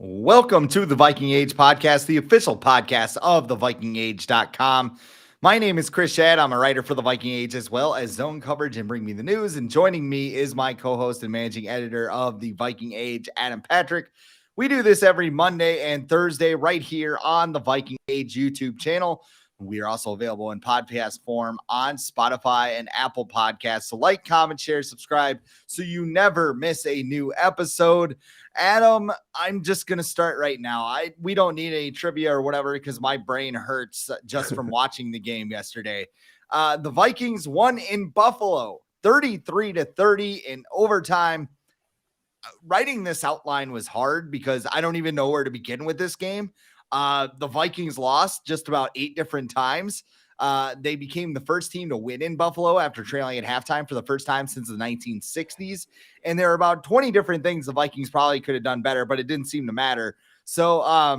Welcome to the Viking Age podcast, the official podcast of thevikingage.com. My name is Chris Schad. I'm a writer for the Viking Age as well as Zone Coverage and Bring Me the News. And joining me is my co-host and managing editor of the Viking Age, Adam Patrick. We do this every Monday and Thursday right here on the Viking Age YouTube channel. We are also available in podcast form on Spotify and Apple Podcasts. So like, comment, share, subscribe so you never miss a new episode. Adam, I'm just gonna start right now. We don't need any trivia or whatever because my brain hurts just from watching the game yesterday. The Vikings won in Buffalo, 33-30 in overtime. Writing this outline was hard because I don't even know where to begin with this game. The Vikings lost just about 8 different times. They became the first team to win in Buffalo after trailing at halftime for the first time since the 1960s. And there are about 20 different things the Vikings probably could have done better, but it didn't seem to matter. So I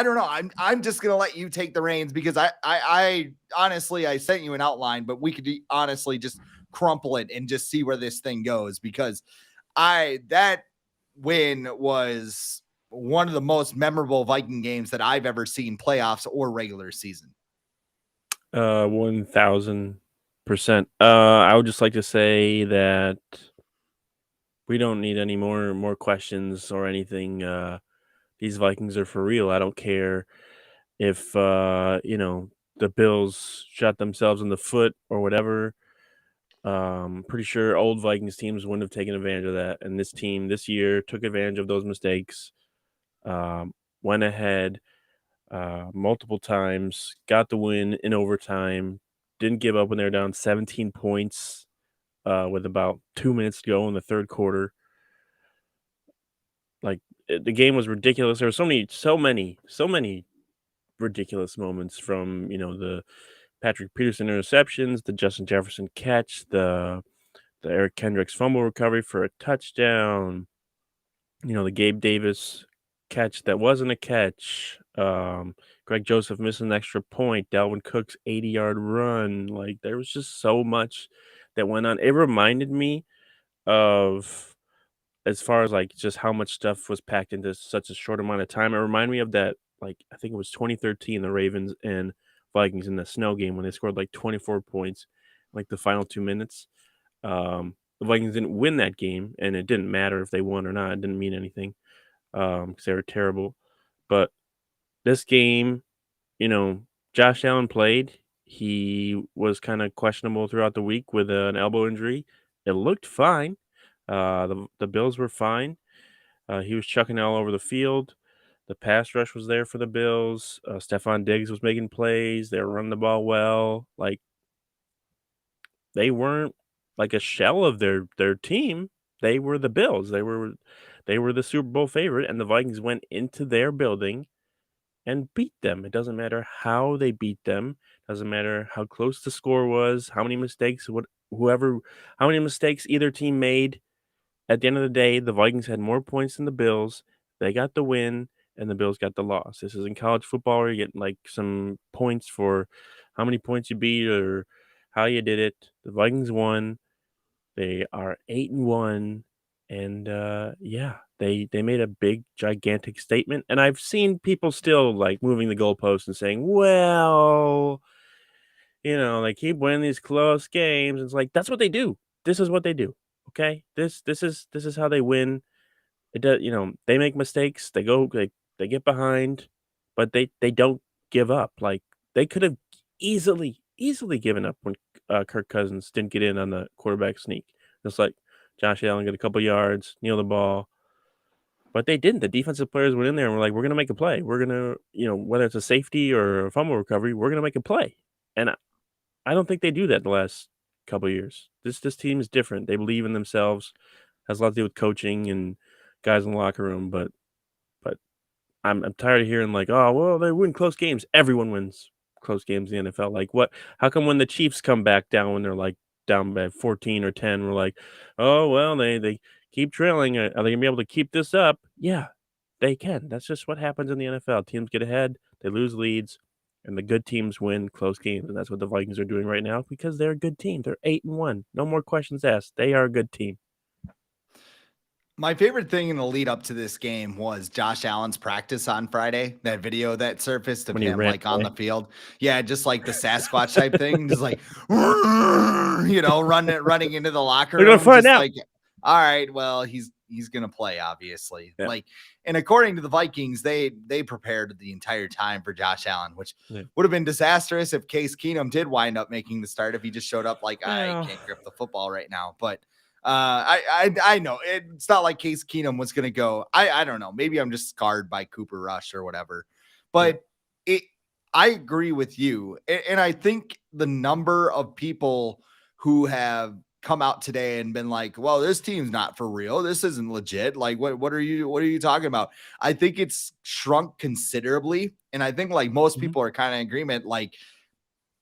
don't know. I'm just gonna let you take the reins because I honestly I sent you an outline, but we could honestly just crumple it and just see where this thing goes because that win was one of the most memorable Viking games that I've ever seen, playoffs or regular season. 1000%. I would just like to say that we don't need any more questions or anything. These Vikings are for real. I don't care if the Bills shot themselves in the foot or whatever. Pretty sure old Vikings teams wouldn't have taken advantage of that, and this team this year took advantage of those mistakes. Went ahead multiple times, got the win in overtime, didn't give up when they were down 17 points with about 2 minutes to go in the third quarter. Like the game was ridiculous. There were so many ridiculous moments from the Patrick Peterson interceptions, the Justin Jefferson catch, the Eric Kendricks fumble recovery for a touchdown. The Gabe Davis catch that wasn't a catch. Greg Joseph missing an extra point. Dalvin Cook's 80-yard run. Like there was just so much that went on. It reminded me of, as far as like just how much stuff was packed into such a short amount of time. It reminded me of that, like I think it was 2013, the Ravens and Vikings in the snow game when they scored like 24 points, like the final 2 minutes. The Vikings didn't win that game, and it didn't matter if they won or not. It didn't mean anything because they were terrible. But this game, Josh Allen played. He was kind of questionable throughout the week with an elbow injury. It looked fine. The Bills were fine. He was chucking it all over the field. The pass rush was there for the Bills. Stephon Diggs was making plays. They were running the ball well. Like they weren't like a shell of their team. They were the Bills. They were the Super Bowl favorite, and the Vikings went into their building and beat them. It doesn't matter how they beat them. Doesn't matter how close the score was, how many mistakes how many mistakes either team made. At the end of the day, the Vikings had more points than the Bills. They got the win, and the Bills got the loss. This is in college football where you get like some points for how many points you beat or how you did it. The Vikings won. They are 8-1, and they made a big gigantic statement. And I've seen people still like moving the goalposts and saying, "Well, they keep winning these close games." It's like that's what they do. This is what they do. Okay, this is how they win. It does, they make mistakes. They get behind, but they don't give up. Like they could have easily given up when Kirk Cousins didn't get in on the quarterback sneak. Just like Josh Allen got a couple yards, kneel the ball, but they didn't. The defensive players went in there and were like, "We're gonna make a play. We're gonna, whether it's a safety or a fumble recovery, we're gonna make a play." And I don't think they do that the last couple of years. This team is different. They believe in themselves. Has a lot to do with coaching and guys in the locker room, but I'm tired of hearing like, "Oh, well, they win close games." Everyone wins close games in the NFL. Like what? How come when the Chiefs come back down when they're like down by 14 or 10, we're like, "Oh, well, they keep trailing. Are they gonna be able to keep this up?" Yeah, they can. That's just what happens in the NFL. Teams get ahead, they lose leads, and the good teams win close games, and that's what the Vikings are doing right now because they're a good team. They're 8-1. No more questions asked. They are a good team. My favorite thing in the lead up to this game was Josh Allen's practice on Friday. That video that surfaced of When he him ran like on away. the field. Yeah, just like the Sasquatch type thing, just like running into the locker We're gonna room, find just out. like, all right, well, he's gonna play, obviously. Yeah. Like, and according to the Vikings, they prepared the entire time for Josh Allen, which would have been disastrous if Case Keenum did wind up making the start if he just showed up like, I can't grip the football right now. But I know it's not like Case Keenum was going to go. I don't know. Maybe I'm just scarred by Cooper Rush or whatever, but I agree with you. And I think the number of people who have come out today and been like, well, this team's not for real. This isn't legit. Like, what are you talking about? I think it's shrunk considerably. And I think like most people are kind of in agreement. Like,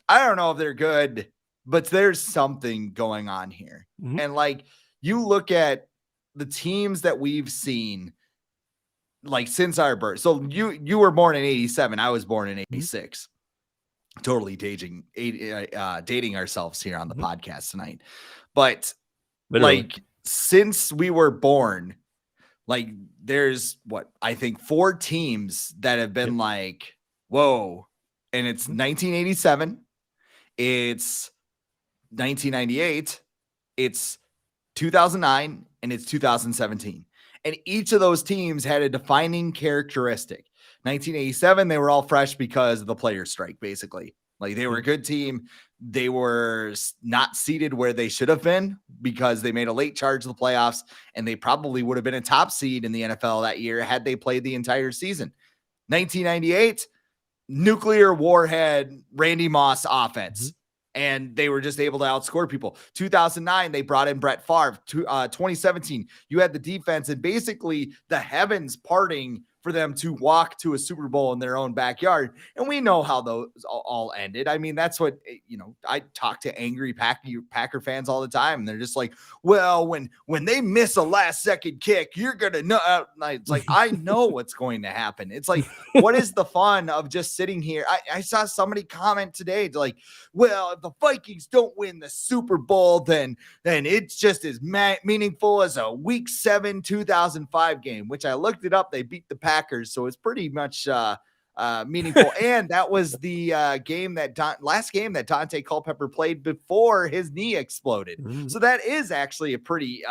I don't know if they're good, but there's something going on here. And like you look at the teams that we've seen like since our birth. So you were born in 87. I was born in 86. Totally dating ourselves here on the podcast tonight. But Literally. like since we were born, like there's what I think 4 teams that have been like, whoa. And it's 1987. It's 1998, it's 2009, and it's 2017. And each of those teams had a defining characteristic. 1987, they were all fresh because of the players' strike, basically. Like they were a good team. They were not seeded where they should have been because they made a late charge to the playoffs, and they probably would have been a top seed in the NFL that year had they played the entire season. 1998, nuclear warhead, Randy Moss offense. And they were just able to outscore people. 2009, they brought in Brett Favre. 2017, you had the defense and basically the heavens parting for them to walk to a Super Bowl in their own backyard. And we know how those all ended. I mean, that's what, I talk to angry Packer fans all the time. And they're just like, well, when they miss a last second kick, you're going to know. It's like, I know what's going to happen. It's like, what is the fun of just sitting here? I saw somebody comment today like, well, if the Vikings don't win the Super Bowl, then it's just as meaningful as a Week 7 2005 game, which I looked it up. They beat the Packers, so it's pretty much meaningful. And that was the last game that Dante Culpepper played before his knee exploded. So that is actually a pretty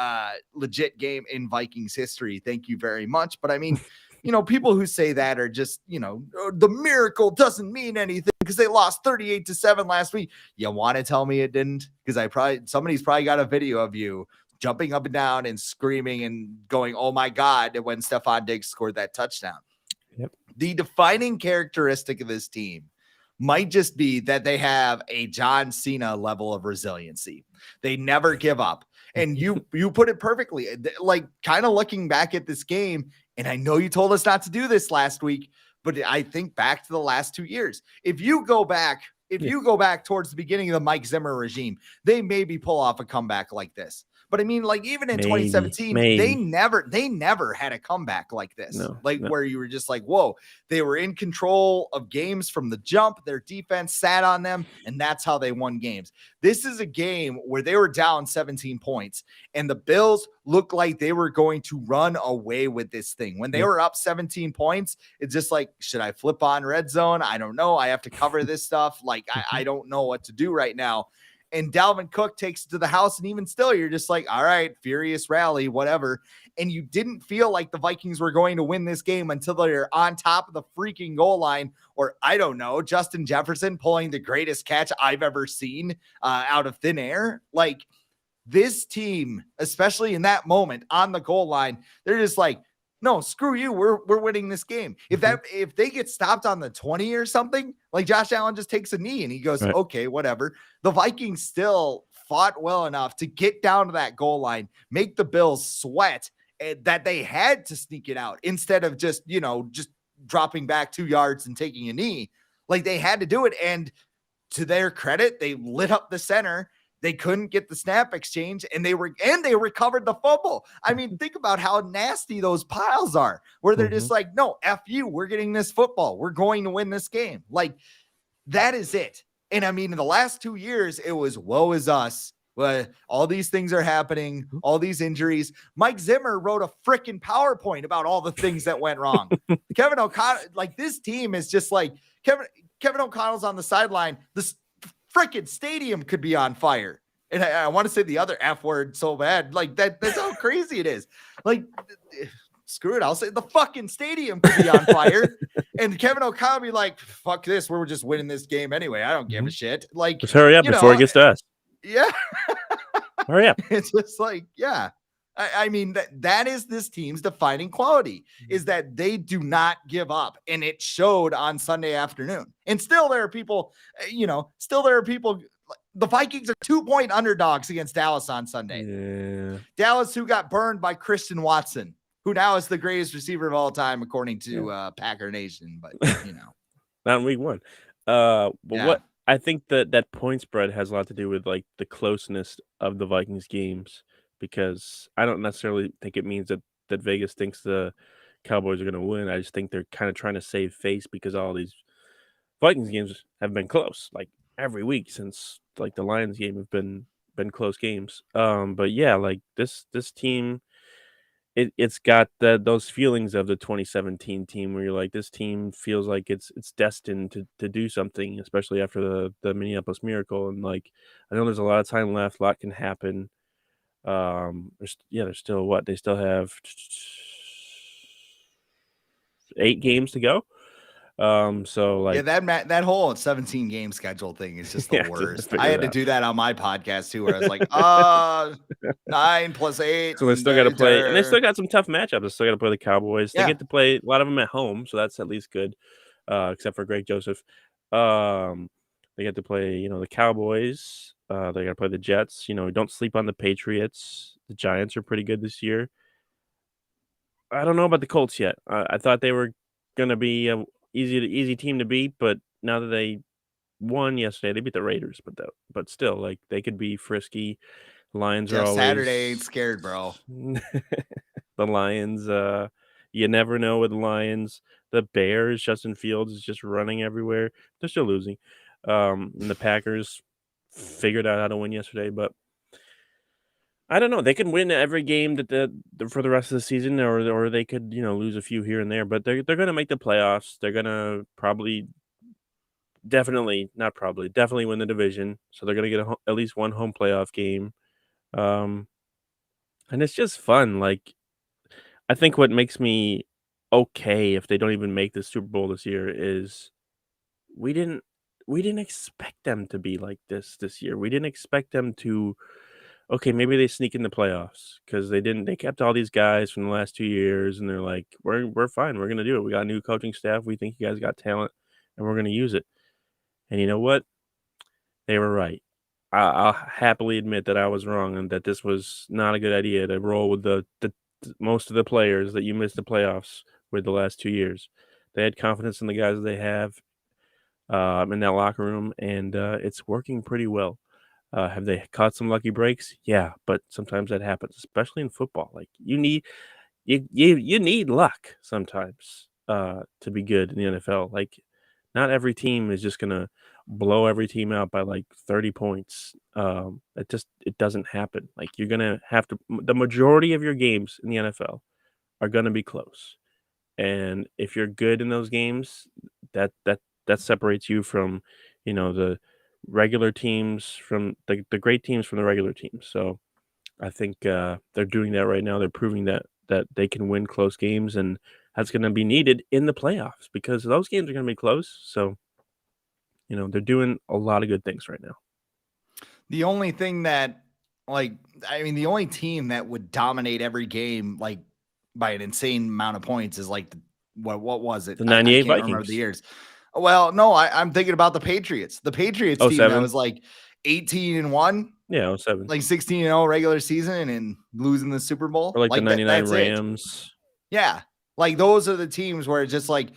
legit game in Vikings history. Thank you very much. But I mean, people who say that are just, the miracle doesn't mean anything because they lost 38-7 last week. You want to tell me it didn't? Because somebody's probably got a video of you jumping up and down and screaming and going, oh my God, when Stephon Diggs scored that touchdown. The defining characteristic of this team might just be that they have a John Cena level of resiliency. They never give up. And you put it perfectly, like kind of looking back at this game. And I know you told us not to do this last week, but I think back to the last 2 years. If you go back towards the beginning of the Mike Zimmer regime, they maybe pull off a comeback like this. But I mean, like even in 2017, they never had a comeback like this. Where you were just like, whoa, they were in control of games from the jump. Their defense sat on them, and that's how they won games. This is a game where they were down 17 points, and the Bills looked like they were going to run away with this thing. When they were up 17 points, it's just like, should I flip on red zone? I don't know. I have to cover this stuff. Like, I don't know what to do right now. And Dalvin Cook takes it to the house. And even still, you're just like, all right, furious rally, whatever. And you didn't feel like the Vikings were going to win this game until they're on top of the freaking goal line. Or I don't know, Justin Jefferson pulling the greatest catch I've ever seen out of thin air. Like this team, especially in that moment on the goal line, they're just like, no, screw you. We're winning this game. If they get stopped on the 20 or something, like Josh Allen just takes a knee and he goes, okay, whatever. The Vikings still fought well enough to get down to that goal line, make the Bills sweat that they had to sneak it out instead of just dropping back 2 yards and taking a knee. Like they had to do it. And to their credit, they lit up the center. They couldn't get the snap exchange and they recovered the fumble. I mean, think about how nasty those piles are where they're just like, no, F you, we're getting this football. We're going to win this game. Like that is it. And I mean, in the last 2 years, it was woe is us. Well, all these things are happening, all these injuries. Mike Zimmer wrote a freaking PowerPoint about all the things that went wrong. Kevin O'Connell, like this team is just like Kevin O'Connell's on the sideline. This freaking stadium could be on fire. And I want to say the other F word so bad. Like that's how crazy it is. Like, screw it. I'll say the fucking stadium could be on fire. And Kevin O'Connell be like, fuck this. We're just winning this game anyway. I don't give a shit. Like, just hurry up before it gets to us. Yeah. Hurry up. It's just like, yeah. I mean, that is this team's defining quality, is that they do not give up. And it showed on Sunday afternoon. And still there are people, the Vikings are 2-point underdogs against Dallas on Sunday. Yeah. Dallas, who got burned by Christian Watson, who now is the greatest receiver of all time, according to Packer Nation. But, not in week 1. What I think that point spread has a lot to do with like the closeness of the Vikings games, because I don't necessarily think it means that Vegas thinks the Cowboys are going to win. I just think they're kind of trying to save face, because all these Vikings games have been close, like every week since like the Lions game have been close games. But yeah, like this team, it's got those feelings of the 2017 team where you're like, this team feels like it's destined to do something, especially after the Minneapolis Miracle. And like, I know there's a lot of time left, a lot can happen. There's still what they still have 8 games to go. So like, that whole 17 game schedule thing is just the worst. I had to do that on my podcast too, where I was like, 9 + 8. So they still got to play, and they still got some tough matchups. They still got to play the Cowboys. They get to play a lot of them at home, so that's at least good. Except for Greg Joseph. They get to play, the Cowboys. They got to play the Jets. Don't sleep on the Patriots. The Giants are pretty good this year. I don't know about the Colts yet. I thought they were gonna be a easy team to beat, but now that they won yesterday, they beat the Raiders, but still, like, they could be frisky. Lions are always Saturday ain't scared, bro. The Lions, you never know with the Lions. The Bears, Justin Fields is just running everywhere. They're still losing. And the Packers figured out how to win yesterday, but I don't know. They can win every game for the rest of the season, or they could, lose a few here and there. But they're going to make the playoffs. They're going to definitely win the division. So they're going to get at least one home playoff game. And it's just fun. Like, I think what makes me okay if they don't even make the Super Bowl this year is we didn't expect them to be like this year. We didn't expect them to. Okay, maybe they sneak in the playoffs, because they didn't. They kept all these guys from the last 2 years, and they're like, we're fine. We're gonna do it. We got a new coaching staff. We think you guys got talent, and we're gonna use it. And you know what? They were right. I'll happily admit that I was wrong, and that this was not a good idea to roll with the most of the players that you missed the playoffs with the last 2 years. They had confidence in the guys that they have in that locker room, and it's working pretty well. Have they caught some lucky breaks? Yeah, but sometimes that happens, especially in football. Like, you need luck sometimes to be good in the NFL. Like, not every team is just gonna blow every team out by like 30 points. It doesn't happen. Like, you're gonna have to. The majority of your games in the NFL are gonna be close, and if you're good in those games, that separates you from, the regular teams from the great teams from the regular teams. So I think they're doing that right now. They're proving that they can win close games, and that's going to be needed in the playoffs, because those games are going to be close. So, they're doing a lot of good things right now. The only thing that, the only team that would dominate every game, like, by an insane amount of points is like, what was it? The 98 I can't Vikings. remember the years. Well, no, I'm thinking about the Patriots. The Patriots team that was like 18-1. Yeah, 07. Like 16-0 regular season and losing the Super Bowl. Or like the 99 Rams. Yeah. Like, those are the teams where it's just like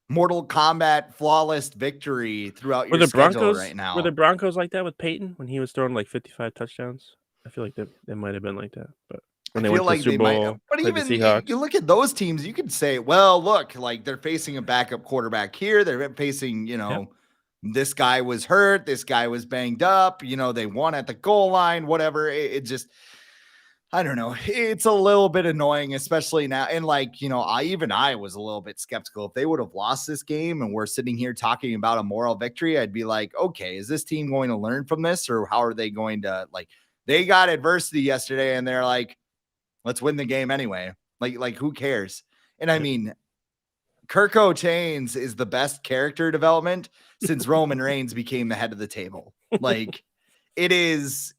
Mortal Kombat flawless victory throughout your schedule right now. Were the Broncos like that with Peyton when he was throwing like 55 touchdowns? I feel like they might have been like that. But when they went to the Super Bowl, but even you look at those teams, you could say, well, look, like, they're facing a backup quarterback here. They're facing, this guy was hurt, this guy was banged up, they won at the goal line, whatever. It just, I don't know. It's a little bit annoying, especially now. And I was a little bit skeptical. If they would have lost this game and we're sitting here talking about a moral victory, I'd be like, okay, is this team going to learn from this, or how are they going to they got adversity yesterday and they're like, let's win the game anyway. Like who cares? And I mean, Kirko Chains is the best character development since Roman Reigns became the head of the table. It is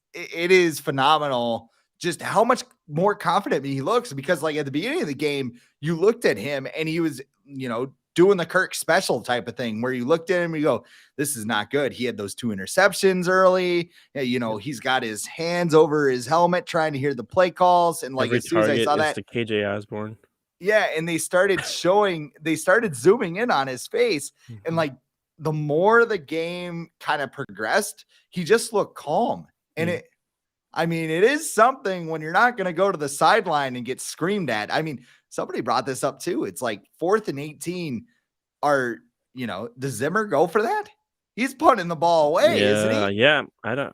phenomenal just how much more confident he looks, because at the beginning of the game, you looked at him and he was, doing the Kirk special type of thing where you looked at him and you go, this is not good. He had those 2 interceptions early. He's got his hands over his helmet trying to hear the play calls. And Every as soon as I saw that, to KJ Osborne. yeah, and they started zooming in on his face. And the more the game kind of progressed, he just looked calm. And it is something when you're not going to go to the sideline and get screamed at. I mean, somebody brought this up too. It's 4th and 18. Does Zimmer go for that? He's punting the ball away, isn't he? Yeah. I don't.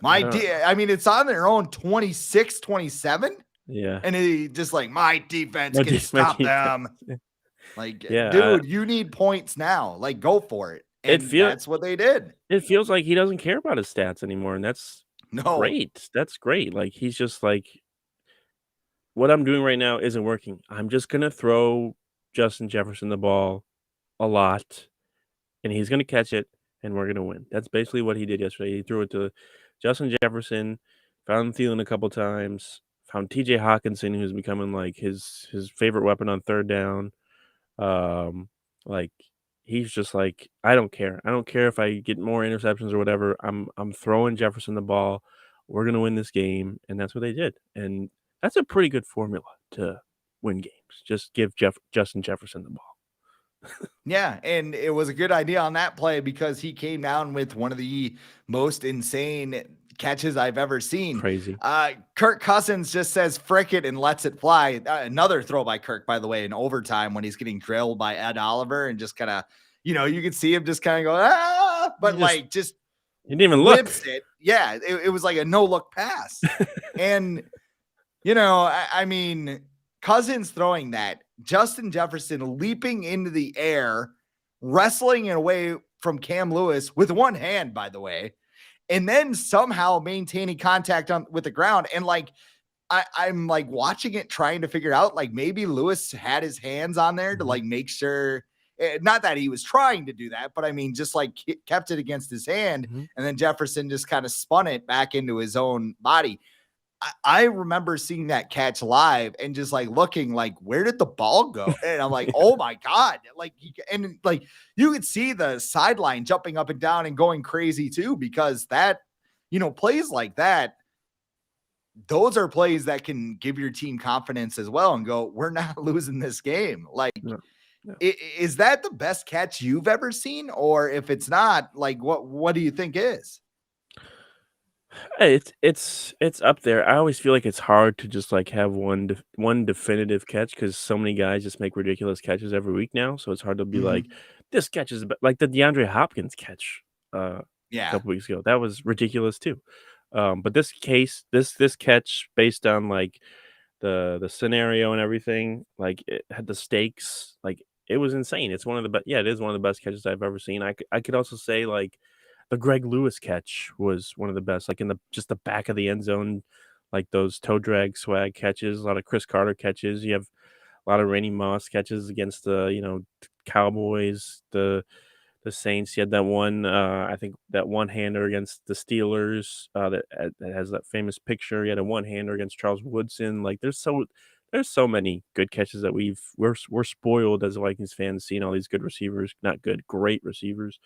It's on their own 26, 27. Yeah. And he just my defense can stop them. Yeah, dude, you need points now. Go for it. And that's what they did. It feels like he doesn't care about his stats anymore. And that's great. That's great. He's just what I'm doing right now isn't working. I'm just going to throw Justin Jefferson the ball a lot, and he's going to catch it, and we're going to win. That's basically what he did yesterday. He threw it to Justin Jefferson, found Thielen a couple times, found TJ Hawkinson, who's becoming his favorite weapon on third down. He's just I don't care. I don't care if I get more interceptions or whatever. I'm throwing Jefferson the ball. We're going to win this game, and that's what they did. And that's a pretty good formula to win games. Just give Justin Jefferson the ball. Yeah, and it was a good idea on that play because he came down with one of the most insane catches I've ever seen. Crazy. Kirk Cousins just says frick it and lets it fly. Another throw by Kirk, by the way, in overtime when he's getting drilled by Ed Oliver and just kind of, you could see him just kind of go, but he didn't even look. It. Yeah, it was a no look pass. And, Cousins throwing that, Justin Jefferson leaping into the air, wrestling it away from Cam Lewis with one hand, by the way, and then somehow maintaining contact with the ground. And I'm watching it, trying to figure out, maybe Lewis had his hands on there to make sure, not that he was trying to do that, but just kept it against his hand. And then Jefferson just kind of spun it back into his own body. I remember seeing that catch live and just looking where did the ball go? And I'm oh my God. You could see the sideline jumping up and down and going crazy too, because that, plays like that, those are plays that can give your team confidence as well and go, we're not losing this game. Is that the best catch you've ever seen? Or if it's not, what do you think is? It's up there. I always feel like it's hard to just have one definitive catch because so many guys just make ridiculous catches every week now. So it's hard to be this catch is like the DeAndre Hopkins catch a couple weeks ago. That was ridiculous too. But this catch based on the scenario and everything, it had the stakes, it was insane. It's one of the best. Yeah, it is one of the best catches I've ever seen. I could also say the Greg Lewis catch was one of the best, in the back of the end zone, those toe drag swag catches, a lot of Chris Carter catches. You have a lot of Randy Moss catches against the, Cowboys, the Saints. You had that one, I think that one-hander against the Steelers that has that famous picture. You had a one-hander against Charles Woodson. There's so many good catches that we're spoiled as Vikings fans seeing all these good receivers, not good, great receivers.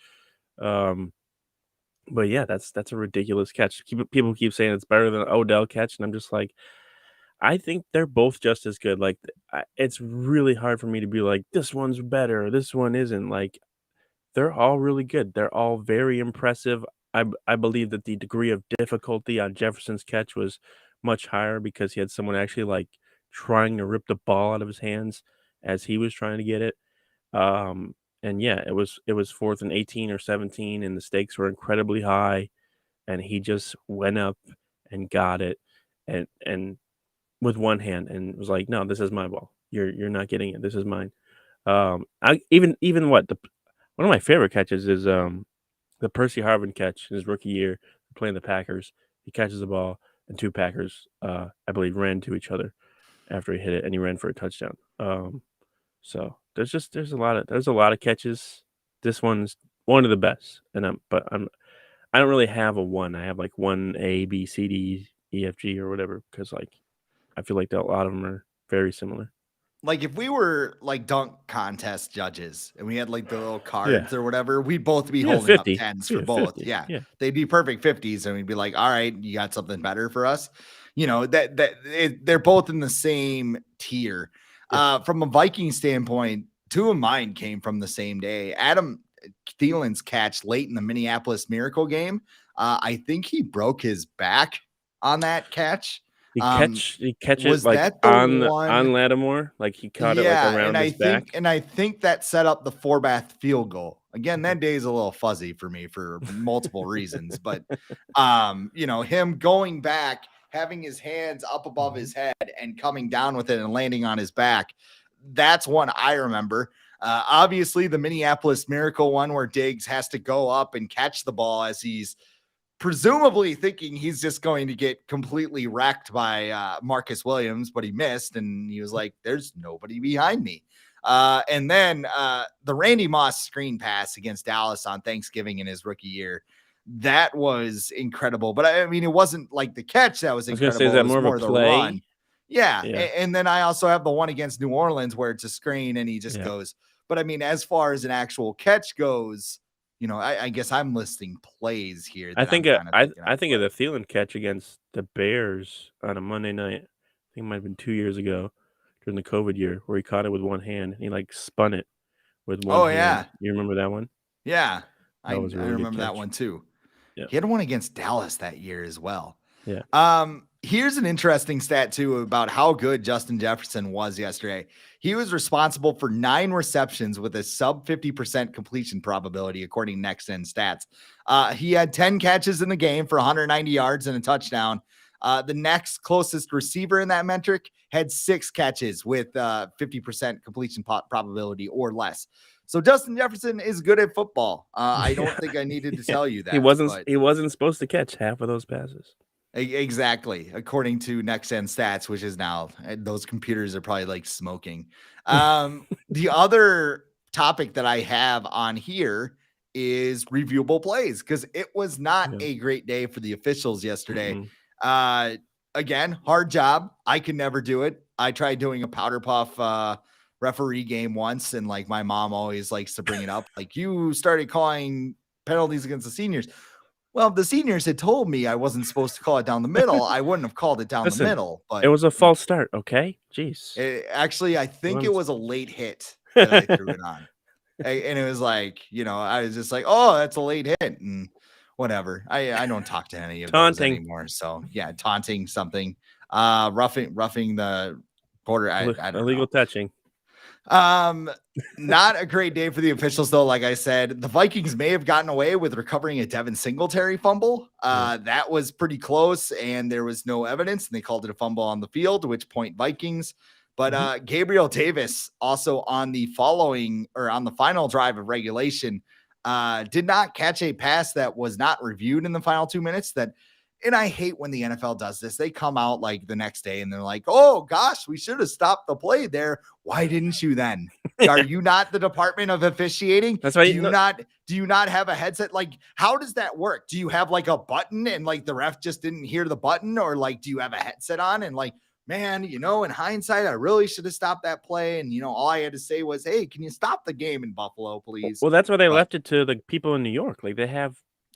But yeah, that's a ridiculous catch. People keep saying it's better than an Odell catch, and I'm just I think they're both just as good. It's really hard for me to be this one's better, this one isn't. They're all really good. They're all very impressive. I believe that the degree of difficulty on Jefferson's catch was much higher because he had someone actually trying to rip the ball out of his hands as he was trying to get it. And yeah, it was 4th and 18 or 17, and the stakes were incredibly high, and he just went up and got it, and with one hand, and was like, "No, this is my ball. You're not getting it. This is mine." I even what the one of my favorite catches is the Percy Harvin catch in his rookie year playing the Packers. He catches the ball, and two Packers, I believe, ran to each other after he hit it, and he ran for a touchdown. So there's a lot of catches. This one's one of the best, and I don't really have a one. I have like one A, B, C, D, E, F, G, or whatever, because like I feel like a lot of them are very similar. Like if we were like dunk contest judges and we had like the little Yeah, cards or whatever, we'd both be we have holding up 50. tens We for have both. 50. Yeah. Yeah, They'd be perfect 50s. And we'd be like, all right, you got something better for us. They're both in the same tier. yeah. From a Viking standpoint, two of mine came from the same day. Adam Thielen's catch late in the Minneapolis Miracle game. I think he broke his back on that catch. He catch it Was like that the one? on Lattimore, like he caught it like Yeah, around his back. and I think that set up the Forbath field goal. Again, that day is a little fuzzy for me for multiple reasons, but him going back, having his hands up above his head and coming down with it and landing on his back. That's one I remember. Obviously the Minneapolis Miracle one where Diggs has to go up and catch the ball as he's presumably thinking he's just going to get completely wrecked by Marcus Williams, but he missed, and he was like, there's nobody behind me. And then the Randy Moss screen pass against Dallas on Thanksgiving in his rookie year, that was incredible. But I mean, it wasn't like the catch that was I was gonna incredible. say, is that it was more of a the run. play? Yeah. Yeah, And then I also have the one against New Orleans where it's a screen and he just yeah. goes. But I mean, as far as an actual catch goes, I guess I'm listing plays here. I That I'm think kind of thinking I of, think of the Thielen catch against the Bears on a Monday night. I think it might have been 2 years ago during the COVID year where he caught it with one hand and he like spun it with one Oh hand. yeah, You remember that one? yeah. I That was a really good remember that catch. one too. Yeah, He had one against Dallas that year as well. yeah. Here's an interesting stat too about how good Justin Jefferson was yesterday. He was responsible for 9 receptions with a sub 50% completion probability, according to Next Gen Stats. He had 10 catches in the game for 190 yards and a touchdown. The next closest receiver in that metric had 6 catches with 50% completion probability or less. So Justin Jefferson is good at football. I don't think I needed to tell you that. He wasn't supposed to catch half of those passes. Exactly, according to Next Gen Stats, which is now those computers are probably like smoking. The other topic that I have on here is reviewable plays because it was not a great day for the officials yesterday. Again, hard job. I could never do it. I tried doing a powder puff referee game once, and like my mom always likes to bring it up. Like, you started calling penalties against the seniors. Well, if the seniors had told me I wasn't supposed to call it down the middle, I wouldn't have called it down the middle. But it was a false start, okay? Jeez. Actually, I think it was a late hit that I threw it on. And it was like, I was just like, oh, that's a late hit. And whatever. I don't talk to any of those anymore. So yeah, taunting something. Roughing the border. I don't illegal know. touching. Not a great day for the officials, though. Like I said, the Vikings may have gotten away with recovering a Devin Singletary fumble. That was pretty close, and there was no evidence, and they called it a fumble on the field, which point Vikings. But Gabriel Davis also on the final drive of regulation did not catch a pass that was not reviewed in the final 2 minutes. And I hate when the NFL does this. They come out like the next day and they're like, oh gosh, we should have stopped the play there. Why didn't you then? Are you not the Department of Officiating? That's why do you not have a headset? Like, how does that work? Do you have like a button and like the ref just didn't hear the button? Or like, do you have a headset on and like, man, in hindsight, I really should have stopped that play. And, all I had to say was, hey, can you stop the game in Buffalo, please? Well, that's why they left it to the people in New York. Like they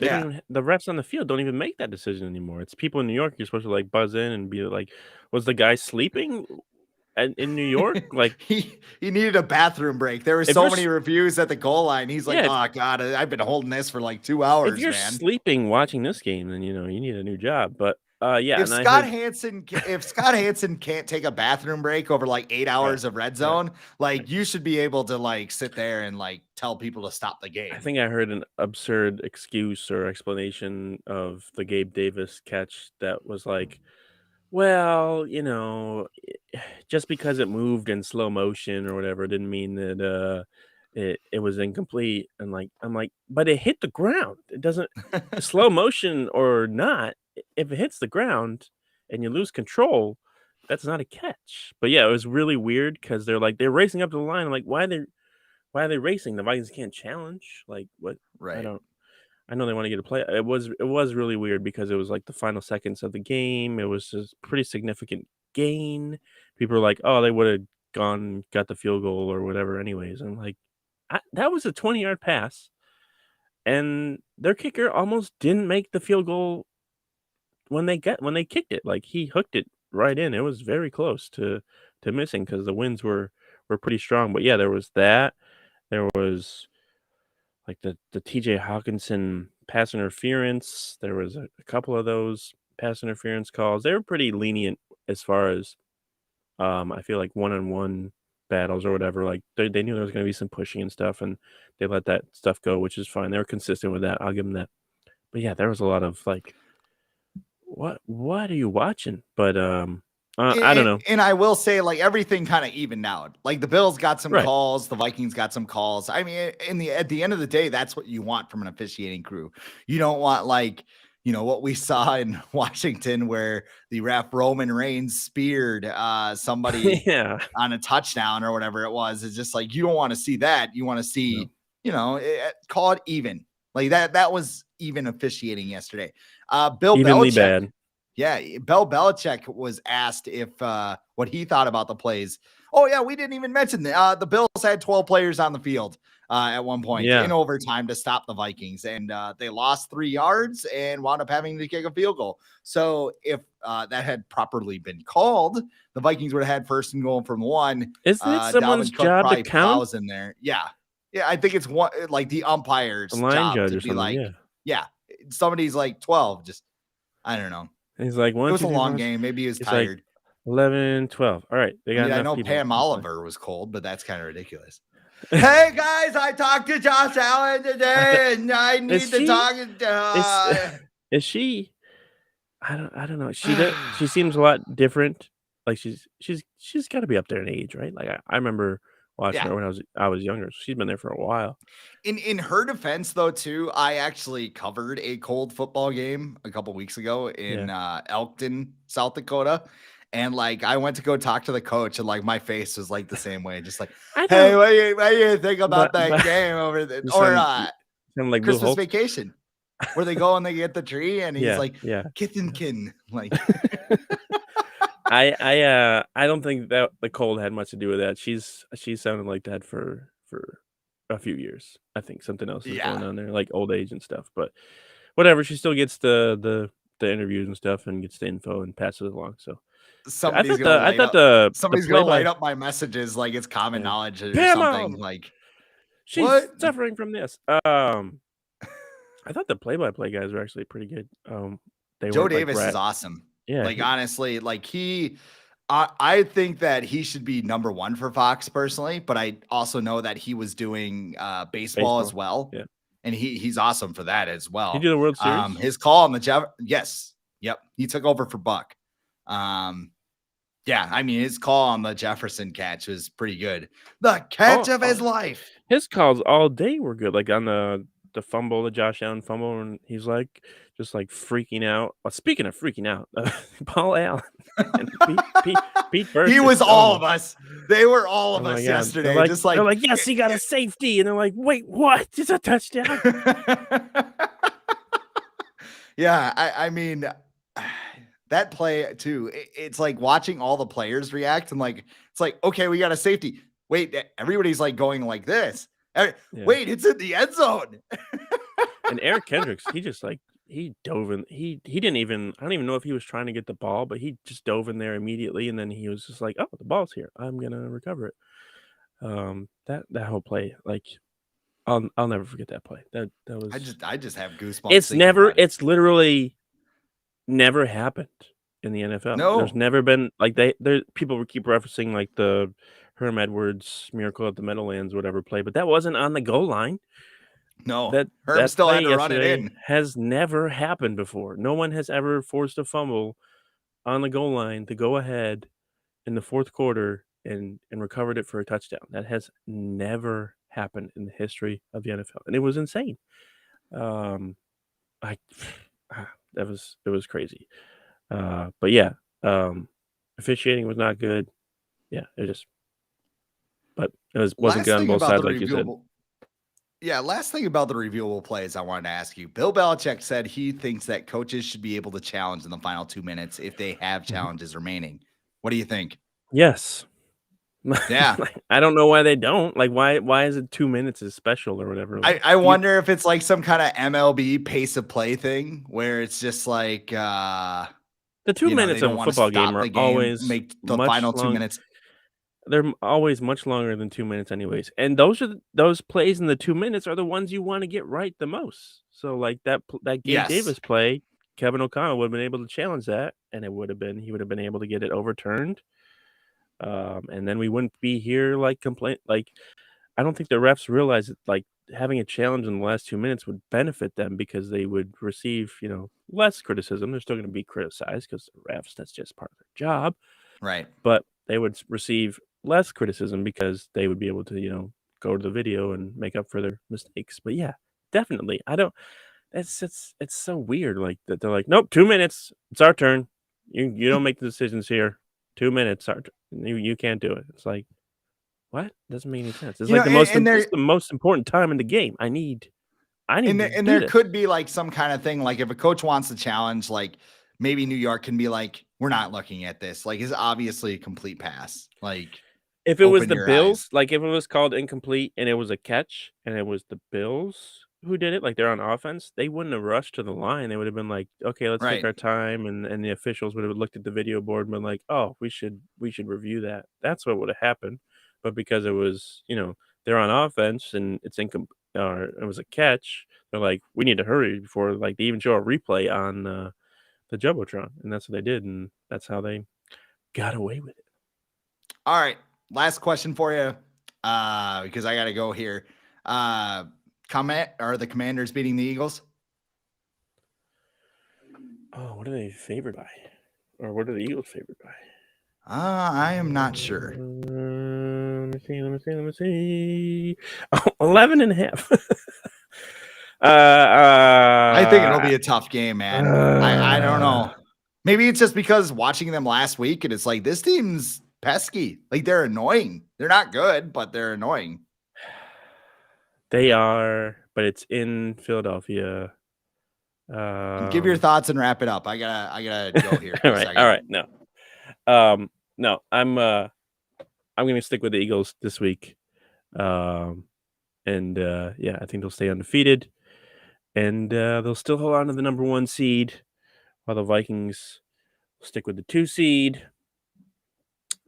don't even, the refs on the field don't even make that decision anymore. It's people in New York. You're supposed to like buzz in and be like, was the guy sleeping in New York? Like he needed a bathroom break. There were so many reviews at the goal line. He's like, oh God, I've been holding this for like 2 hours. If you're sleeping watching this game, then you need a new job. But Yeah, If and I Scott heard Hansen can't take a bathroom break over like 8 hours of red zone, like you should be able to like sit there and like tell people to stop the I game. think I heard an absurd excuse or explanation of the Gabe Davis catch that was like, well, just because it moved in slow motion or whatever didn't mean that it was incomplete. And like I'm like, but it hit the ground. It doesn't slow motion or not. If it hits the ground and you lose control, that's not a catch. But yeah, it was really weird because they're racing up to the line. I'm like, why are they racing? The Vikings can't challenge. Like what? I Right. don't. I know they want to get a play. It was really weird because it was like the final seconds of the game. It was a pretty significant gain. People were like, "Oh, they would have gone got the field goal or whatever." Anyways, I'm like, that was a 20-yard pass, and their kicker almost didn't make the field goal when they kicked it. Like he hooked it right in. It was very close to missing because the winds were pretty strong. But yeah, there was that. There was like the TJ Hawkinson pass interference. There was a couple of those pass interference calls. They were pretty lenient as far as I feel like one-on-one battles or whatever. Like they knew there was going to be some pushing and stuff, and they let that stuff go, which is fine. They were consistent with that. I'll give them that. But yeah, there was a lot of like, what are you watching? But I don't know. And I will say, like everything kind of evened out. Like the Bills got some Right. calls, the Vikings got some calls. I mean, at the end of the day, that's what you want from an officiating crew. You don't want like what we saw in Washington, where the ref Roman Reigns speared somebody Yeah. on a touchdown or whatever it was. It's just like you don't want to see that. You want to No. see call it even like that. That was even officiating yesterday. Bill Evenly Belichick. bad. Yeah, Bill Belichick was asked if what he thought about the plays. Oh yeah, we didn't even mention the Bills had 12 players on the field at one point in Yeah. overtime to stop the Vikings, and they lost 3 yards and wound up having to kick a field goal. So if that had properly been called, the Vikings would have had first and goal from 1. Isn't it someone's Dalvin Cook job to probably count plows in there. Yeah, I think it's one like the a umpire's line job judge to or be something? like, Yeah. yeah, somebody's like 12. Just I don't know. And he's like, It one, was two, a three, long four. game. Maybe he was He's like, tired. 11, 12. All right, they I got mean, I enough know people. Pam That's fine. Oliver was cold, but that's kind of ridiculous. Hey guys, I talked to Josh Allen today, and I need Is to she? talk. Is is she? I don't know. She seems a lot different. Like she's got to be up there in age, right? Like I remember watching Yeah. her when I was younger. So she's been there for a while. In her defense, though, too, I actually covered a cold football game a couple weeks ago in Yeah. Elkton, South Dakota. And like I went to go talk to the coach, and like my face was like the same way, just like, I hey, don't. what do you think about that But game over there? you Or sound like Lou Christmas Holtz. Vacation, where they go and they get the tree, and he's Yeah, like, yeah. Kithenkin, like I don't think that the cold had much to do with that. She sounded like that for a few years. I think something else is going yeah. on there, like old age and stuff. But whatever, she still gets the interviews and stuff and gets the info and passes it along. So I Somebody's thought gonna the I light thought up. the Somebody's play gonna light by up my messages like it's common yeah. knowledge or Pam something. Oliver, Like she's what? suffering from this. I thought the play by play guys were actually pretty good. They Joe weren't like Davis is rat. awesome. Yeah, Like honestly, like I think that he should be number 1 for Fox personally, but I also know that he was doing baseball as baseball. well, Yeah. and he's awesome for that as He well. do the World Series? His call on the yes, yep, he took over for Buck. Yeah, I mean his call on the Jefferson catch was pretty good. The catch Oh, of his life. his calls all day were good. Like on the fumble, the Josh Allen fumble, and he's like just like freaking out. Well, speaking of freaking out, Paul Allen and Pete He Burchett. was Oh all of us. They were all oh of my us god. yesterday. Just They're like like, yes, he got a safety. And they're like, wait, what? It's a touchdown. yeah, I mean that play too. It's like watching all the players react and like it's like, okay, we got a safety. Wait, everybody's like going like this. Yeah. Wait, it's in the end zone. And Eric Kendricks, he just like he dove in. He didn't even I don't even know if he was trying to get the ball, but he just dove in there immediately, and then he was just like, oh, the ball's here. I'm gonna recover it. That whole play, like I'll never forget that play. That was I just have goosebumps thinking about it. it's literally never happened in the NFL. There's No, never been like people keep referencing like the Herm Edwards Miracle at the Meadowlands whatever play, but that wasn't on the goal line. no. Herb That still play had to run it yesterday in. has never happened before. No one has ever forced a fumble on the goal line to go ahead in the fourth quarter and recovered it for a touchdown. That has never happened in the history of the NFL, and it was insane. Um, I it was crazy. But yeah, officiating was not good. Yeah, but wasn't good Last on thing both about the sides, like you said. reviewable. Yeah, last thing about the reviewable plays I wanted to ask you. Bill Belichick said he thinks that coaches should be able to challenge in the final 2 minutes if they have Mhm. challenges remaining. What do you think? Yes. Yeah. I don't know why they don't. Like, why is it 2 minutes is special or whatever? Like, I wonder if it's like some kind of MLB pace of play thing where it's just like the 2 they minutes of don't a want to football game stop are the game, always make the much final 2 minutes. they're always much longer than 2 minutes anyways, and those plays in the 2 minutes are the ones you wanna get right the most. So, like, that Gabe Yes. Davis play, Kevin O'Connell would have been able to challenge that, and he would have been able to get it overturned, and then we wouldn't be here, like, I don't think the refs realize that, like, having a challenge in the last 2 minutes would benefit them because they would receive, less criticism. They're still gonna be criticized because the refs, that's just part of their job, Right. but they would receive less criticism because they would be able to, go to the video and make up for their mistakes. But yeah, definitely. I don't it's so weird like that they're like, "Nope, 2 minutes. It's our turn. You don't make the decisions here. 2 minutes. You can't do it." It's like, "What? Doesn't make any sense." It's like And this there is the most important time in the game. I need to and do there this. could be like some kind of thing like if a coach wants to challenge like maybe New York can be like we're not looking at this. Like it's obviously a complete pass. Like If it was open the your eyes. Bills, like, if it was called incomplete and it was a catch and it was the Bills who did it, like, they're on offense, they wouldn't have rushed to the line. They would have been like, "Okay, let's take Right. our time," and the officials would have looked at the video board and been like, "Oh, we should review that." That's what would have happened. But because it was, they're on offense and it's or it was a catch, they're like, "We need to hurry before," like, they even show a replay on, the Jumbotron, and that's what they did, and that's how they got away with it. All right. Last question for you. Because I gotta go here. Comment are the Commanders beating the Eagles? Oh, what are they favored by? Or what are the Eagles favored by? I am not sure. Let me see. Oh, 11 and a half. I think it'll be a tough game, man. I don't uh, know. Maybe it's just because watching them last week and it's like this team's pesky. Like they're annoying. They're not good, but they're annoying. they are, but it's in Philadelphia. Give your thoughts and wrap it up. I gotta go here for all a right, second. all right. No, I'm gonna stick with the Eagles this week. And yeah, I think they'll stay undefeated, and they'll still hold on to the number 1 seed, while the Vikings stick with the 2 seed.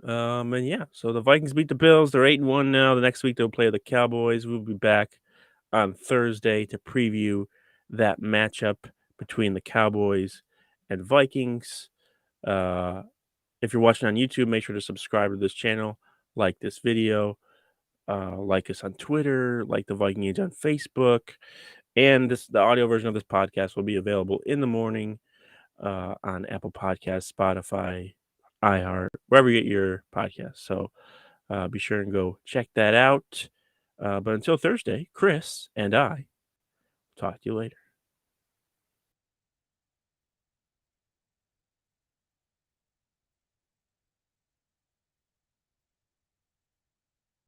And yeah, so the Vikings beat the Bills. They're 8-1 now. The next week they'll play the Cowboys. We'll be back on Thursday to preview that matchup between the Cowboys and Vikings. If you're watching on YouTube, make sure to subscribe to this channel, like this video, like us on Twitter, like the Viking Age on Facebook, and the audio version of this podcast will be available in the morning on Apple Podcasts, Spotify, iHeart, wherever you get your podcasts. So be sure and go check that out. But until Thursday, Chris and I talk to you later.